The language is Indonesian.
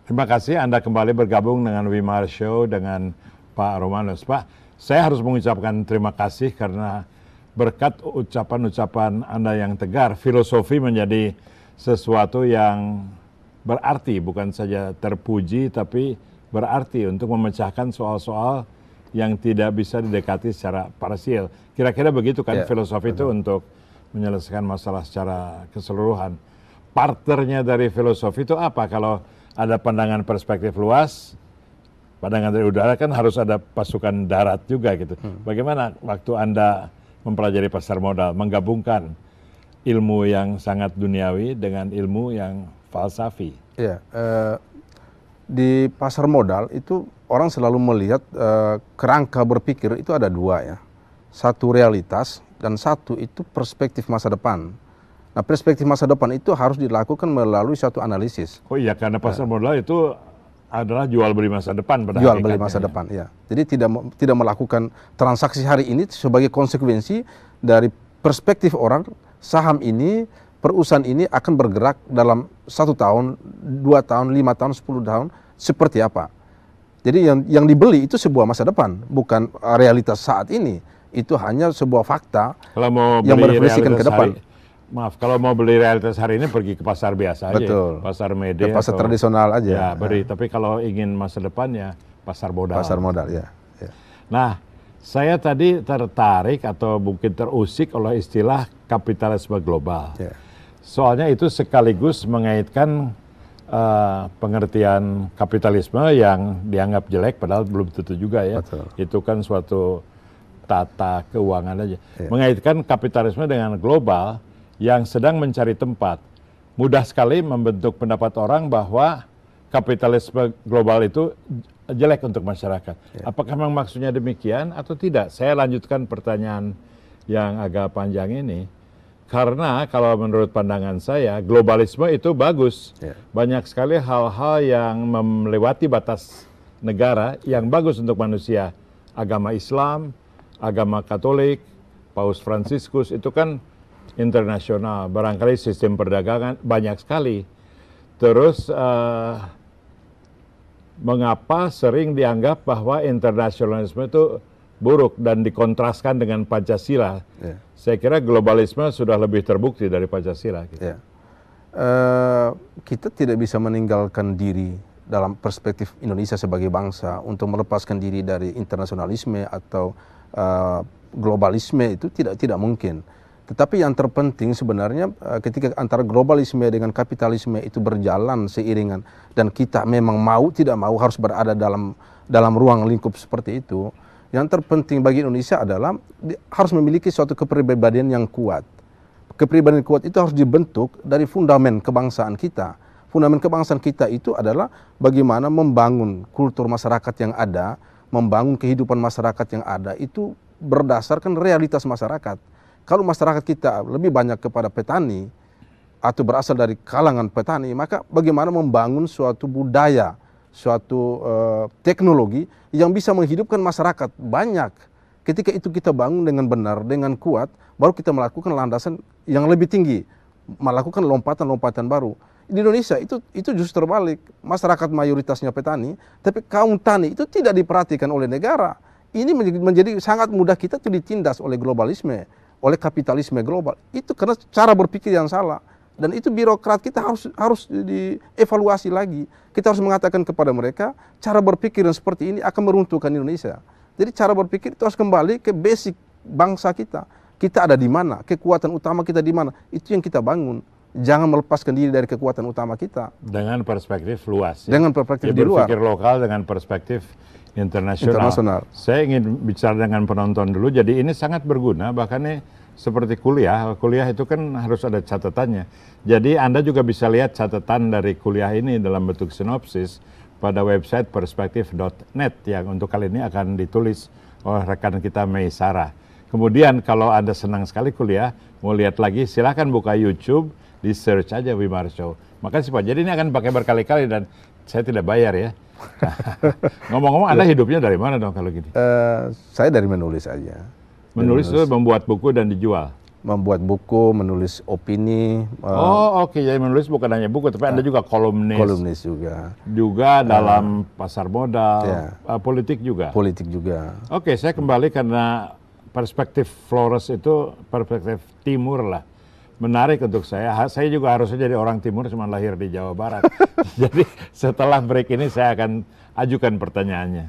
Terima kasih Anda kembali bergabung dengan Wimar Show dengan Pak Romanus. Pak, saya harus mengucapkan terima kasih karena berkat ucapan-ucapan Anda yang tegar, filosofi menjadi sesuatu yang berarti, bukan saja terpuji, tapi berarti untuk memecahkan soal-soal yang tidak bisa didekati secara parsial. Kira-kira begitu kan filosofi itu untuk menyelesaikan masalah secara keseluruhan. Partnernya dari filosofi itu apa? Kalau ada pandangan perspektif luas, pandangan dari udara kan harus ada pasukan darat juga gitu. Bagaimana waktu Anda mempelajari pasar modal, menggabungkan ilmu yang sangat duniawi dengan ilmu yang falsafi? Ya, di pasar modal itu orang selalu melihat kerangka berpikir itu ada dua ya. Satu realitas dan satu itu perspektif masa depan. Nah, perspektif masa depan itu harus dilakukan melalui suatu analisis. Oh iya, karena pasar modal itu adalah jual beli masa depan pada jual beli masa depan, ya. Jadi tidak melakukan transaksi hari ini sebagai konsekuensi dari perspektif orang, saham ini, perusahaan ini akan bergerak dalam 1 tahun, 2 tahun, 5 tahun, 10 tahun seperti apa. Jadi yang dibeli itu sebuah masa depan, bukan realitas saat ini. Itu hanya sebuah fakta yang merefleksikan ke depan. Maaf, kalau mau beli realitas hari ini pergi ke pasar biasa aja. Betul. Pasar media. Pasar tradisional aja. Ya, beri. Tapi kalau ingin masa depan ya pasar modal. Pasar modal, ya. Nah, saya tadi tertarik atau mungkin terusik oleh istilah kapitalisme global. Ya. Soalnya itu sekaligus mengaitkan pengertian kapitalisme yang dianggap jelek, padahal belum tentu juga ya. Betul. Itu kan suatu tata keuangan aja. Ya. Mengaitkan kapitalisme dengan global yang sedang mencari tempat. Mudah sekali membentuk pendapat orang bahwa kapitalisme global itu jelek untuk masyarakat. Ya. Apakah memang maksudnya demikian atau tidak? Saya lanjutkan pertanyaan yang agak panjang ini. Karena kalau menurut pandangan saya, globalisme itu bagus. Ya. Banyak sekali hal-hal yang melewati batas negara yang bagus untuk manusia. Agama Islam, agama Katolik, Paus Fransiskus itu kan internasional, barangkali sistem perdagangan banyak sekali. Terus mengapa sering dianggap bahwa internasionalisme itu buruk dan dikontraskan dengan Pancasila? Ya. Saya kira globalisme sudah lebih terbukti dari Pancasila. Gitu. Ya. Kita tidak bisa meninggalkan diri dalam perspektif Indonesia sebagai bangsa untuk melepaskan diri dari internasionalisme atau globalisme itu tidak mungkin. Tetapi yang terpenting sebenarnya ketika antara globalisme dengan kapitalisme itu berjalan seiringan dan kita memang mau tidak mau harus berada dalam ruang lingkup seperti itu, yang terpenting bagi Indonesia adalah harus memiliki suatu kepribadian yang kuat. Kepribadian kuat itu harus dibentuk dari fundamen kebangsaan kita. Fundamen kebangsaan kita itu adalah bagaimana membangun kultur masyarakat yang ada, membangun kehidupan masyarakat yang ada itu berdasarkan realitas masyarakat. Kalau masyarakat kita lebih banyak kepada petani atau berasal dari kalangan petani, maka bagaimana membangun suatu budaya, suatu teknologi yang bisa menghidupkan masyarakat banyak. Ketika itu kita bangun dengan benar, dengan kuat, baru kita melakukan landasan yang lebih tinggi, melakukan lompatan-lompatan baru. Di Indonesia itu justru terbalik, masyarakat mayoritasnya petani, tapi kaum tani itu tidak diperhatikan oleh negara. Ini menjadi sangat mudah kita tuh ditindas oleh globalisme, oleh kapitalisme global. Itu karena cara berpikir yang salah. Dan itu birokrat kita harus dievaluasi lagi. Kita harus mengatakan kepada mereka, cara berpikir yang seperti ini akan meruntuhkan Indonesia. Jadi cara berpikir itu harus kembali ke basic bangsa kita. Kita ada di mana, kekuatan utama kita di mana. Itu yang kita bangun. Jangan melepaskan diri dari kekuatan utama kita. Dengan perspektif luas. Ya? Dengan perspektif di luar. Berpikir lokal dengan perspektif internasional. Saya ingin bicara dengan penonton dulu, jadi ini sangat berguna, bahkan ini seperti kuliah. Kuliah itu kan harus ada catatannya. Jadi Anda juga bisa lihat catatan dari kuliah ini dalam bentuk sinopsis pada website perspektif.net yang untuk kali ini akan ditulis oleh rekan kita Mei Sarah. Kemudian kalau Anda senang sekali kuliah, mau lihat lagi, silahkan buka YouTube, di search aja Wimar Show. Makasih Pak, jadi ini akan pakai berkali-kali dan saya tidak bayar ya. Ngomong-ngomong, Anda hidupnya dari mana dong kalau gini? Saya dari menulis aja. Menulis itu membuat buku dan dijual? membuat buku, menulis opini. Oke, jadi menulis bukan hanya buku, tapi Anda juga kolumnis. Kolumnis juga. Juga dalam pasar modal, Ya. Politik juga. Politik juga. Oke, saya kembali karena perspektif Flores itu perspektif timur lah. Menarik untuk saya. Saya juga harusnya jadi orang timur, cuma lahir di Jawa Barat. Jadi setelah break ini saya akan ajukan pertanyaannya.